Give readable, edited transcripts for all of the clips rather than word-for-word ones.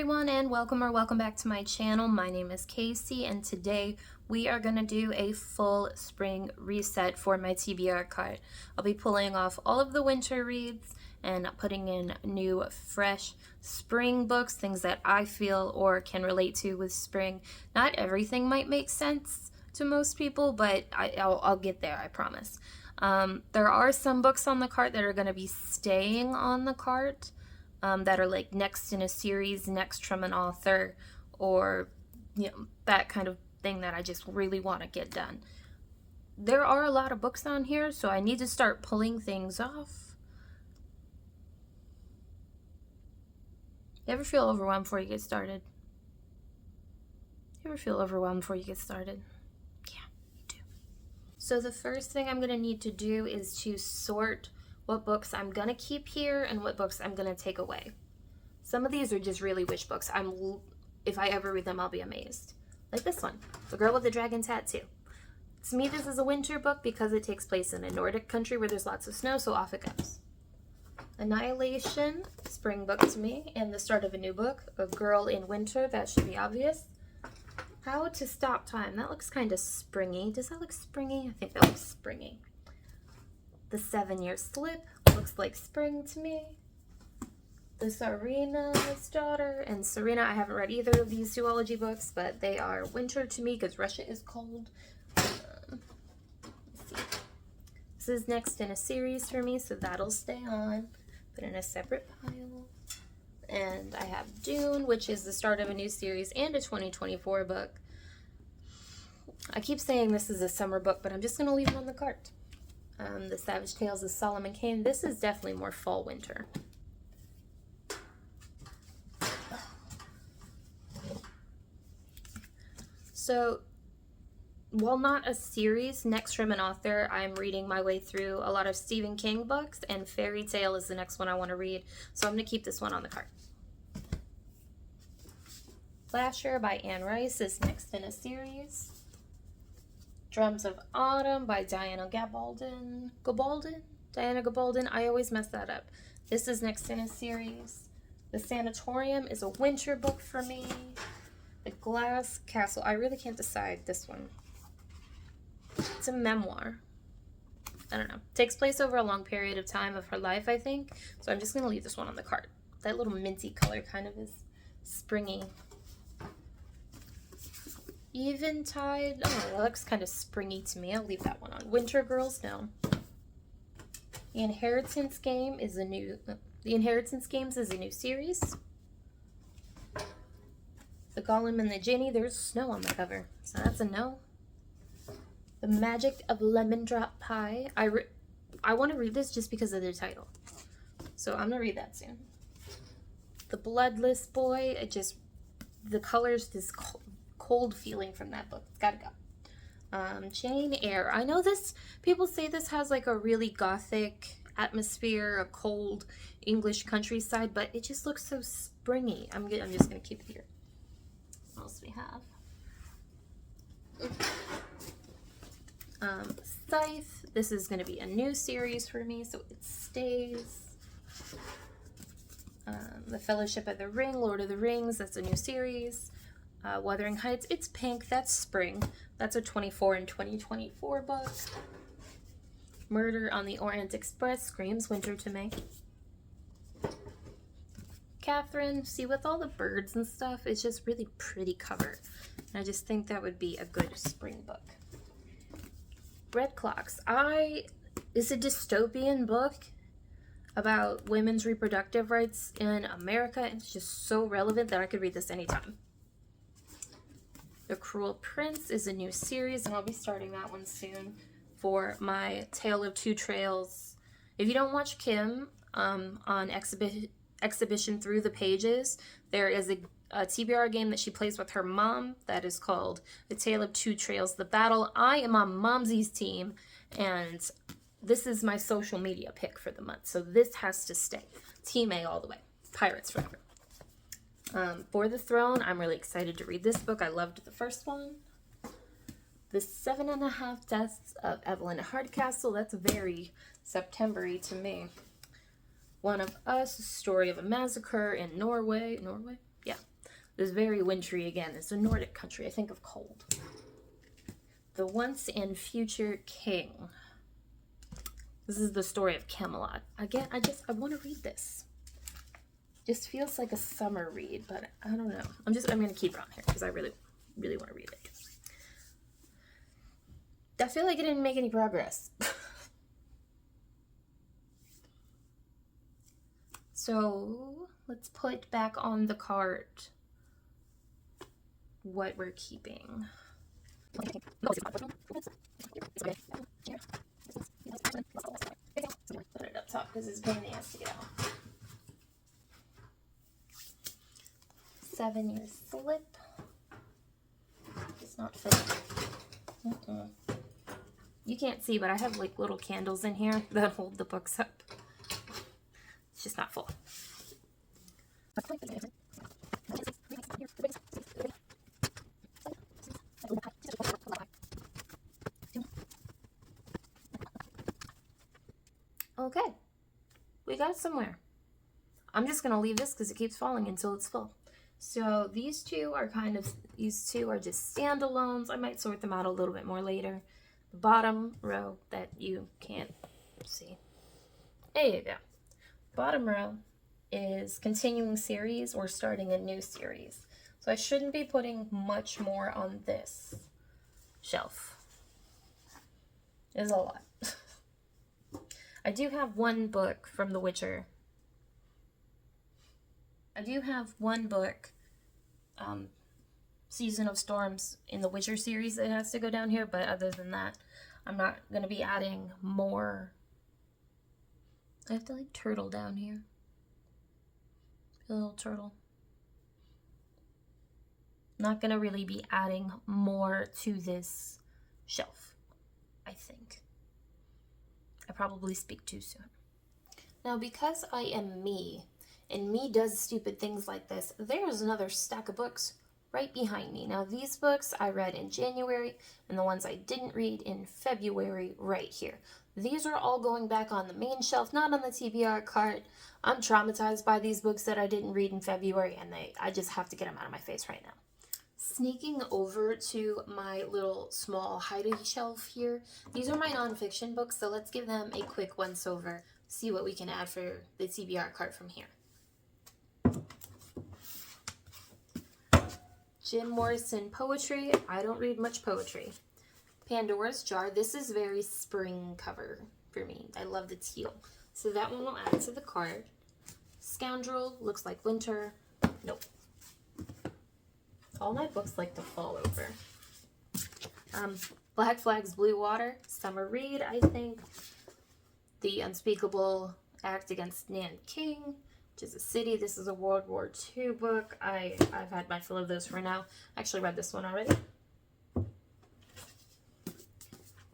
everyone, and welcome back to my channel. My name is Casey, and today we are going to do a full spring reset for my TBR cart. I'll be pulling off all of the winter reads and putting in new, fresh spring books, things that I feel or can relate to with spring. Not everything might make sense to most people, but I'll get there, I promise. There are some books on the cart that are going to be staying on the cart. That are like next in a series, next from an author, or that kind of thing that I just really want to get done. There are a lot of books on here, so I need to start pulling things off. You ever feel overwhelmed before you get started? You ever feel overwhelmed before you get started? Yeah, me too. So the first thing I'm going to need to do is to sort what books I'm gonna keep here and what books I'm gonna take away. Some of these are just really wish books. If I ever read them, I'll be amazed. Like this one, The Girl with the Dragon Tattoo. To me, this is a winter book because it takes place in a Nordic country where there's lots of snow, so off it goes. Annihilation, spring book to me, and the start of a new book, A Girl in Winter, that should be obvious. How to Stop Time, that looks kind of springy. Does that look springy? I think that looks springy. The 7-Year Slip looks like spring to me. The Serena's Daughter and Serena, I haven't read either of these zoology books, but they are winter to me because Russia is cold. Let's see. This is next in a series for me, so that'll stay on, but in a separate pile. And I have Dune, which is the start of a new series and a 2024 book. I keep saying this is a summer book, but I'm just going to leave it on the cart. The Savage Tales of Solomon Kane. This is definitely more fall winter. So, while not a series, next from an author, I'm reading my way through a lot of Stephen King books, and Fairy Tale is the next one I want to read, so I'm going to keep this one on the cart. Flasher by Anne Rice is next in a series. Drums of Autumn by Diana Gabaldon. Diana Gabaldon. I always mess that up. This is next in a series. The Sanatorium is a winter book for me. The Glass Castle. I really can't decide this one. It's a memoir. I don't know. Takes place over a long period of time of her life, I think. So I'm just going to leave this one on the cart. That little minty color kind of is springy. Eventide. Oh, that looks kind of springy to me. I'll leave that one on. Winter Girls, no. The Inheritance Games is a new series. The Gollum and the Ginny. There's snow on the cover, so that's a no. The Magic of Lemon Drop Pie. I want to read this just because of their title, so I'm gonna read that soon. The Bloodless Boy. The colors, this cold feeling from that book. It's gotta go. Jane Eyre. I know this, people say this has like a really gothic atmosphere, a cold English countryside, but it just looks so springy. I'm just gonna keep it here. What else do we have? Scythe. This is gonna be a new series for me, so it stays. The Fellowship of the Ring, Lord of the Rings, that's a new series. Wuthering Heights, it's pink, that's spring. That's a 24 and 2024 book. Murder on the Orient Express screams winter to me. Catherine, see, with all the birds and stuff, it's just really pretty cover. And I just think that would be a good spring book. Red Clocks. It's a dystopian book about women's reproductive rights in America. It's just so relevant that I could read this anytime. The Cruel Prince is a new series, and I'll be starting that one soon for my Tale of Two Trails. If you don't watch Kim on Exhibition Through the Pages, there is a TBR game that she plays with her mom that is called The Tale of Two Trails, The Battle. I am on Momsy's team, and this is my social media pick for the month, so this has to stay. Team A all the way. Pirates forever. For the Throne, I'm really excited to read this book. I loved the first one. The 7.5 Deaths of Evelyn Hardcastle. That's very September-y to me. One of Us, Story of a Massacre in Norway. Yeah. It's very wintry again. It's a Nordic country. I think of cold. The Once and Future King. This is the story of Camelot. Again, I want to read this. Just feels like a summer read, but I don't know. I'm going to keep it on here because I really, really want to read it. I feel like it didn't make any progress. So let's put back on the cart what we're keeping. Put it up top because it's a pain in the ass to get out. 7-year slip. It's not fitting. You can't see, but I have like little candles in here that hold the books up. It's just not full. Okay, we got somewhere. I'm just gonna leave this because it keeps falling until it's full. So these two are just standalones. I might sort them out a little bit more later. The bottom row that you can't see. There you go. Bottom row is continuing series or starting a new series. So I shouldn't be putting much more on this shelf. It's a lot. I do have one book from The Witcher. I do have one book, Season of Storms in the Witcher series that has to go down here, but other than that, I'm not going to be adding more. I have to like turtle down here. A little turtle. Not going to really be adding more to this shelf, I think. I probably speak too soon. Now, because I am me, and me does stupid things like this, there's another stack of books right behind me. Now, these books I read in January, and the ones I didn't read in February right here. These are all going back on the main shelf, not on the TBR cart. I'm traumatized by these books that I didn't read in February, and I just have to get them out of my face right now. Sneaking over to my little small hiding shelf here. These are my nonfiction books, so let's give them a quick once over. See what we can add for the TBR cart from here. Jim Morrison poetry. I don't read much poetry. Pandora's Jar. This is very spring cover for me. I love the teal. So that one will add to the card. Scoundrel. Looks like winter. Nope. All my books like to fall over. Black Flags, Blue Water. Summer read, I think. The Unspeakable Act Against Nan King, which is a city. This is a World War II book. I've had my fill of those for now. I actually read this one already.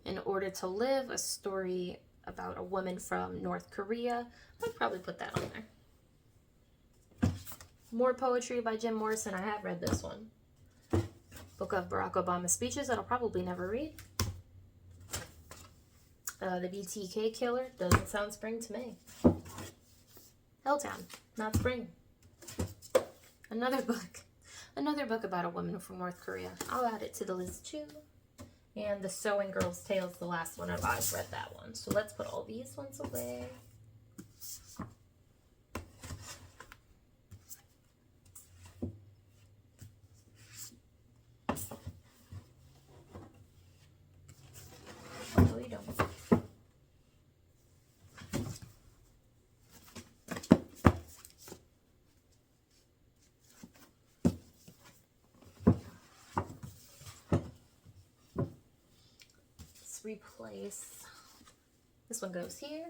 In Order to Live, a story about a woman from North Korea. I'd probably put that on there. More poetry by Jim Morrison. I have read this one. Book of Barack Obama speeches that I'll probably never read. The BTK Killer. Doesn't sound spring to me. Helltown. Not spring. Another book. Another book about a woman from North Korea. I'll add it to the list too. And The Sewing Girl's Tales, the last one. I've read that one. So let's put all these ones away. No, you don't. Replace. This one goes here.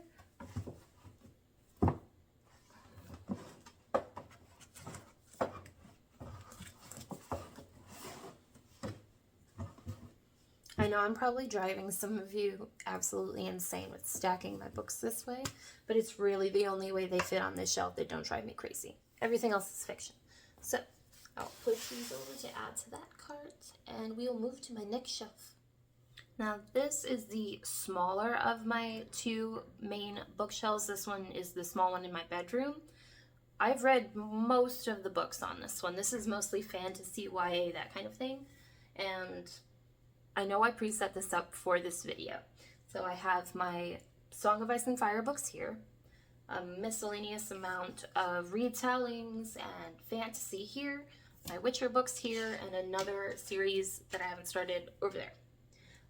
I know I'm probably driving some of you absolutely insane with stacking my books this way, but it's really the only way they fit on this shelf that don't drive me crazy. Everything else is fiction. So I'll push these over to add to that cart, and we'll move to my next shelf. Now this is the smaller of my two main bookshelves. This one is the small one in my bedroom. I've read most of the books on this one. This is mostly fantasy, YA, that kind of thing. And I know I preset this up for this video. So I have my Song of Ice and Fire books here, a miscellaneous amount of retellings and fantasy here, my Witcher books here, and another series that I haven't started over there.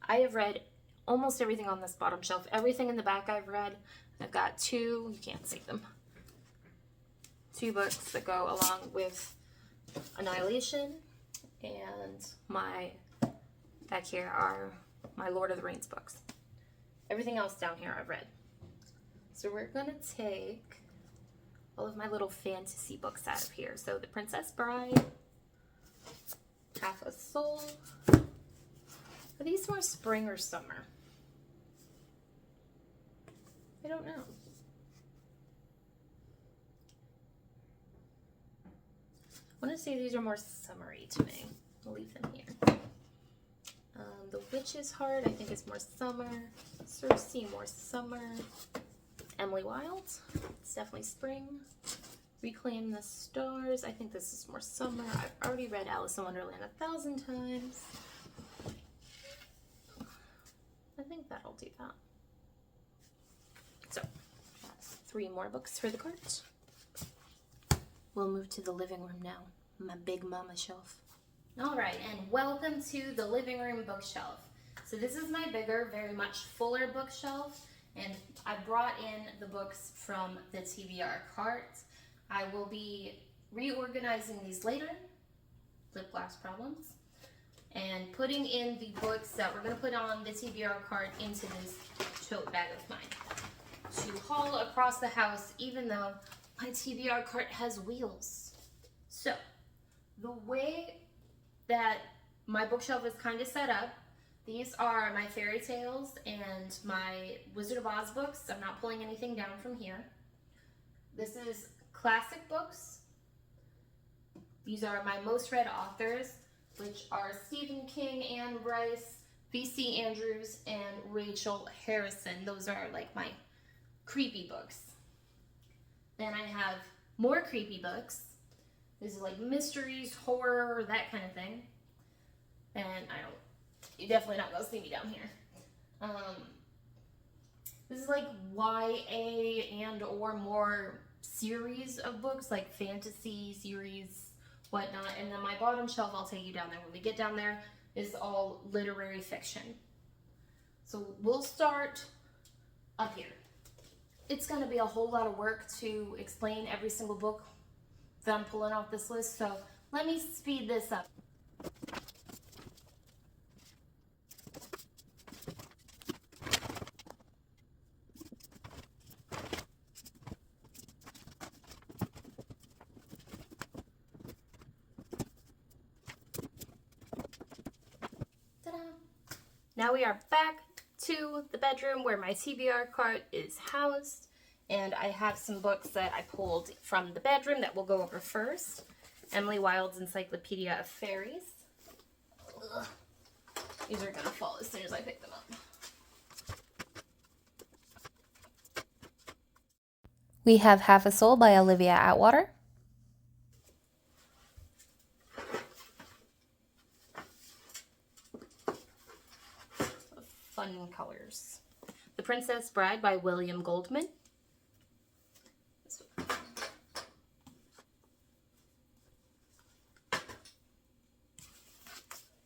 I have read almost everything on this bottom shelf. Everything in the back I've read. I've got two, you can't see them, two books that go along with Annihilation, and my back here are my Lord of the Rings books. Everything else down here I've read. So we're gonna take all of my little fantasy books out of here. So The Princess Bride, Half a Soul. Are these more spring or summer? I don't know. I want to say these are more summery to me. I'll leave them here. The Witch's Heart, I think, is more summer. Circe, more summer. Emily Wilde, it's definitely spring. Reclaim the Stars, I think this is more summer. I've already read Alice in Wonderland 1,000 times. I think that'll do that. So, that's 3 more books for the cart. We'll move to the living room now, my big mama shelf. All right, and welcome to the living room bookshelf. So this is my bigger, very much fuller bookshelf, and I brought in the books from the TBR cart. I will be reorganizing these later, lip gloss problems, and putting in the books that we're gonna put on the TBR cart into this tote bag of mine to haul across the house, even though my TBR cart has wheels. So the way that my bookshelf is kind of set up, these are my fairy tales and my Wizard of Oz books. I'm not pulling anything down from here. This is classic books. These are my most read authors, which are Stephen King, Anne Rice, V.C. Andrews, and Rachel Harrison. Those are like my creepy books. Then I have more creepy books. This is like mysteries, horror, that kind of thing. And you're definitely not gonna see me down here. This is like YA and or more series of books, like fantasy series, whatnot. And then my bottom shelf, I'll take you down there. When we get down there, is all literary fiction. So we'll start up here. It's gonna be a whole lot of work to explain every single book that I'm pulling off this list, so let me speed this up. Ta-da! Now we are back to the bedroom where my TBR cart is housed. And I have some books that I pulled from the bedroom that we'll go over first. Emily Wilde's Encyclopedia of Fairies. Ugh. These are gonna fall as soon as I pick them up. We have Half a Soul by Olivia Atwater. Fun colors. The Princess Bride by William Goldman.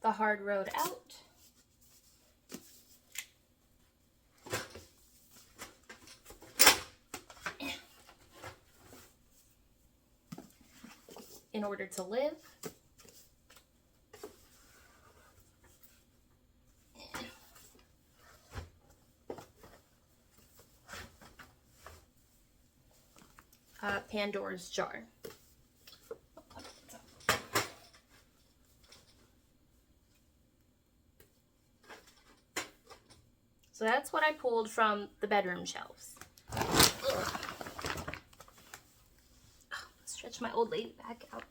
The Hard Road Out. In Order to Live. Pandora's Jar. So that's what I pulled from the bedroom shelves. Ugh. Stretch my old lady back out.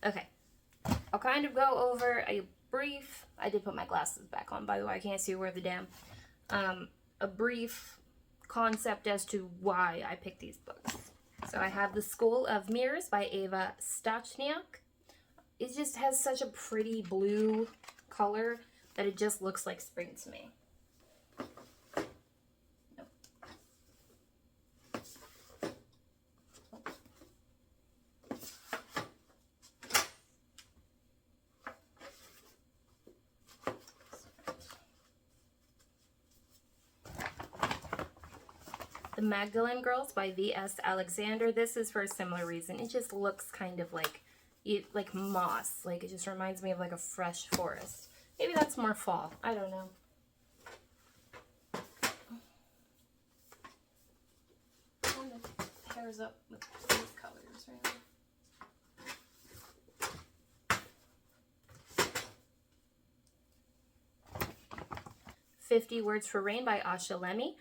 Okay, I'll kind of go over a brief, I did put my glasses back on, by the way, I can't see where the damn, a brief concept as to why I picked these books. So I have The School of Mirrors by Ava Stochniak. It just has such a pretty blue color that it just looks like spring to me. Nope. The Magdalene Girls by V.S. Alexander. This is for a similar reason. It just looks kind of like moss. Like, it just reminds me of like a fresh forest. Maybe that's more fall. I don't know. Kind of pairs up with these colors, right? 50 Words for Rain by Asha Lemi.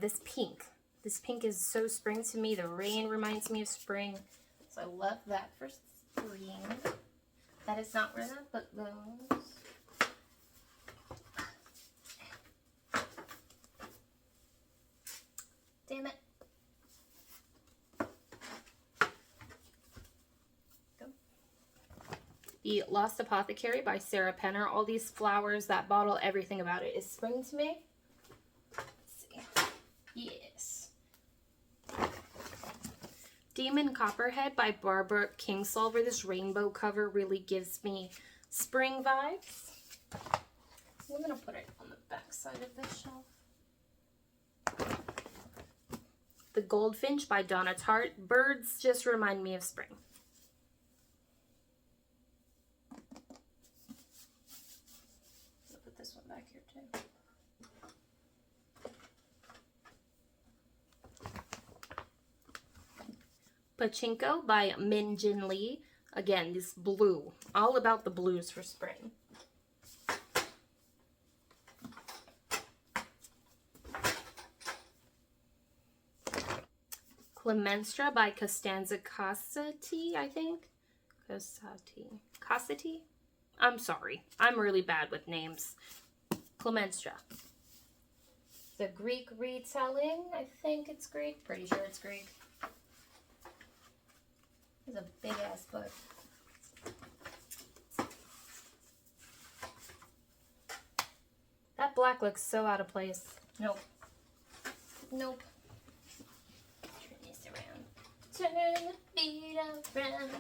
This pink is so spring to me. The rain reminds me of spring. So I love that for spring. That is not where that book goes. Damn it. Go. The Lost Apothecary by Sarah Penner. All these flowers, that bottle, everything about it is spring to me. Let's see. Yes. Demon Copperhead by Barbara Kingsolver. This rainbow cover really gives me spring vibes. I'm going to put it on the back side of this shelf. The Goldfinch by Donna Tartt. Birds just remind me of spring. I'll put this one back here too. Pachinko by Min Jin Lee. Again, this blue. All about the blues for spring. Clemenstra by Costanza Cossati, I think. Cossati? I'm sorry. I'm really bad with names. Clemenstra. The Greek retelling. I think it's Greek. Pretty sure it's Greek. It's a big ass book. That black looks so out of place. Nope. Nope. Turn this around. Turn the beat around.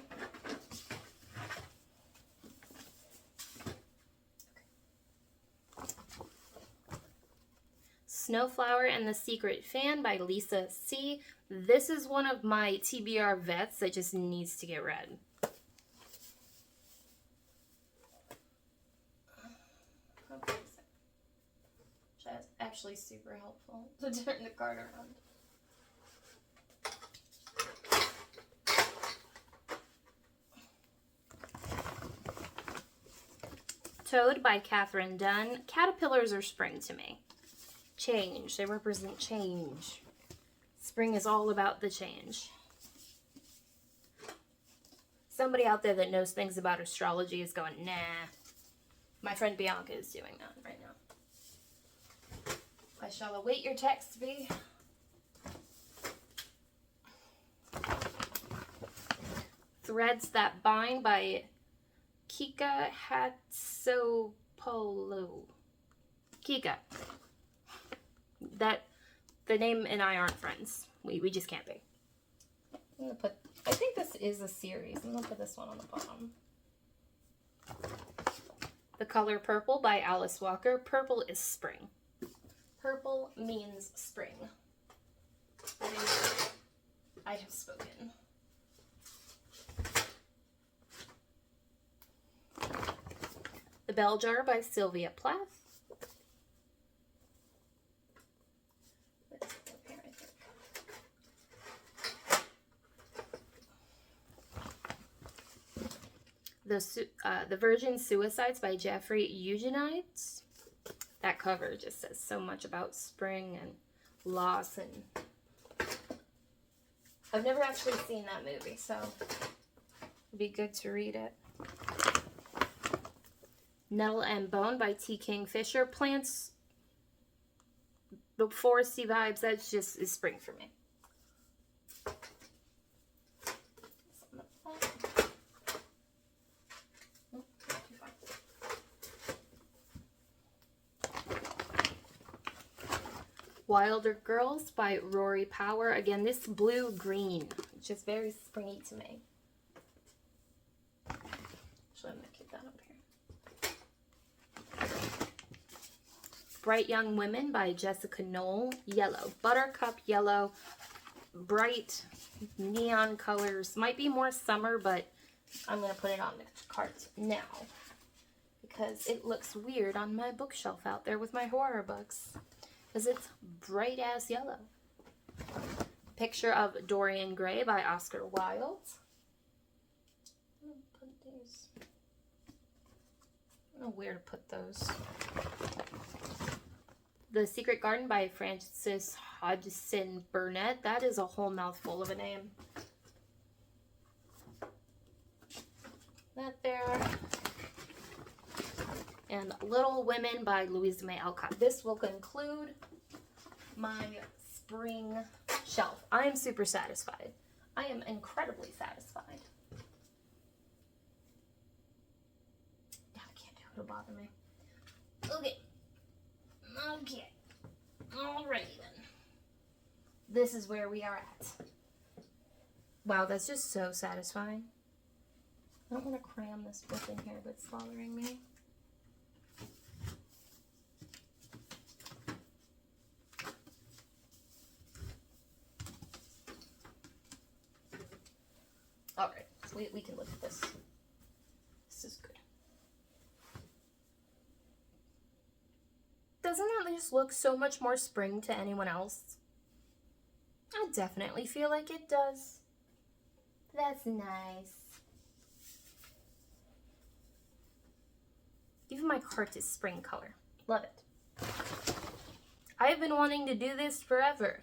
Snowflower and the Secret Fan by Lisa C. This is one of my TBR vets that just needs to get read. That's actually super helpful to turn the card around. Toad by Catherine Dunn. Caterpillars are spring to me. Change. They represent change. Spring is all about the change. Somebody out there that knows things about astrology is going, nah. My friend Bianca is doing that right now. I shall await your text, B. Threads That Bind by Kika Hatsopolo. Kika. The name and I aren't friends. We just can't be. I'm gonna put, I think this is a series. I'm gonna put this one on the bottom. The Color Purple by Alice Walker. Purple is spring. Purple means spring. I have spoken. The Bell Jar by Sylvia Plath. The Virgin Suicides by Jeffrey Eugenides. That cover just says so much about spring and loss, and I've never actually seen that movie, so it'd be good to read it. Nettle and Bone by T. Kingfisher. Plants, the foresty vibes, that's just is spring for me. Wilder Girls by Rory Power. Again, this blue-green, which is very springy to me. Actually, I'm going to keep that up here. Bright Young Women by Jessica Knoll. Yellow. Buttercup yellow. Bright neon colors. Might be more summer, but I'm going to put it on the cart now because it looks weird on my bookshelf out there with my horror books. Because it's bright ass yellow. Picture of Dorian Gray by Oscar Wilde. I'm gonna put these. I don't know where to put those. The Secret Garden by Frances Hodgson Burnett. That is a whole mouthful of a name. That there. And Little Women by Louisa May Alcott. This will conclude my spring shelf. I am super satisfied. I am incredibly satisfied. Yeah, I can't do it. It'll bother me. Okay. Okay. Alrighty then. This is where we are at. Wow, that's just so satisfying. I don't want to cram this book in here, but it's bothering me. Alright, we can look at this. This is good. Doesn't that just look so much more spring to anyone else? I definitely feel like it does. That's nice. Even my cart is spring color. Love it. I've been wanting to do this forever.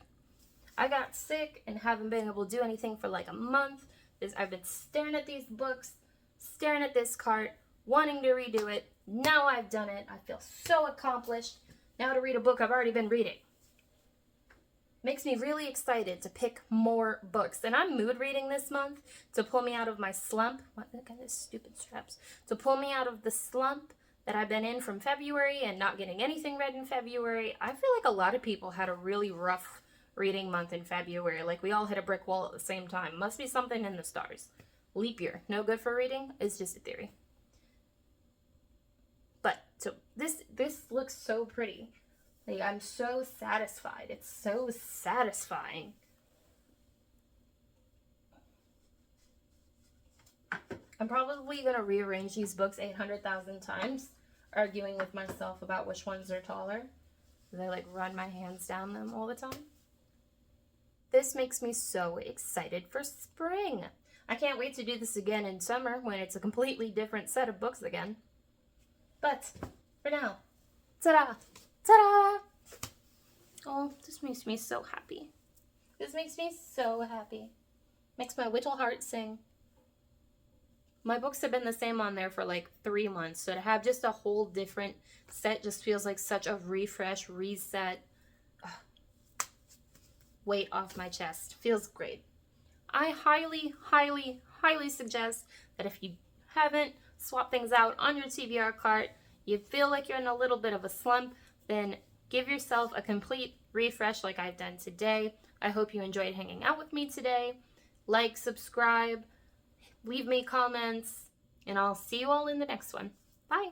I got sick and haven't been able to do anything for like a month. I've been staring at these books, staring at this cart, wanting to redo it. Now I've done it. I feel so accomplished. Now to read a book I've already been reading. Makes me really excited to pick more books. And I'm mood reading this month to pull me out of my slump. What? Look at these stupid straps. To pull me out of the slump that I've been in from February and not getting anything read in February. I feel like a lot of people had a really rough reading month in February. Like we all hit a brick wall at the same time. Must be something in the stars. Leap year. No good for reading? It's just a theory. But so this looks so pretty. Like I'm so satisfied. It's so satisfying. I'm probably going to rearrange these books 800,000 times, arguing with myself about which ones are taller. Because I like run my hands down them all the time. This makes me so excited for spring. I can't wait to do this again in summer when it's a completely different set of books again. But for now, ta-da! Ta-da! Oh, this makes me so happy. This makes me so happy. Makes my little heart sing. My books have been the same on there for like 3 months, so to have just a whole different set just feels like such a refresh, reset. Weight off my chest. Feels great. I highly, highly, highly suggest that if you haven't swapped things out on your TBR cart, you feel like you're in a little bit of a slump, then give yourself a complete refresh like I've done today. I hope you enjoyed hanging out with me today. Like, subscribe, leave me comments, and I'll see you all in the next one. Bye.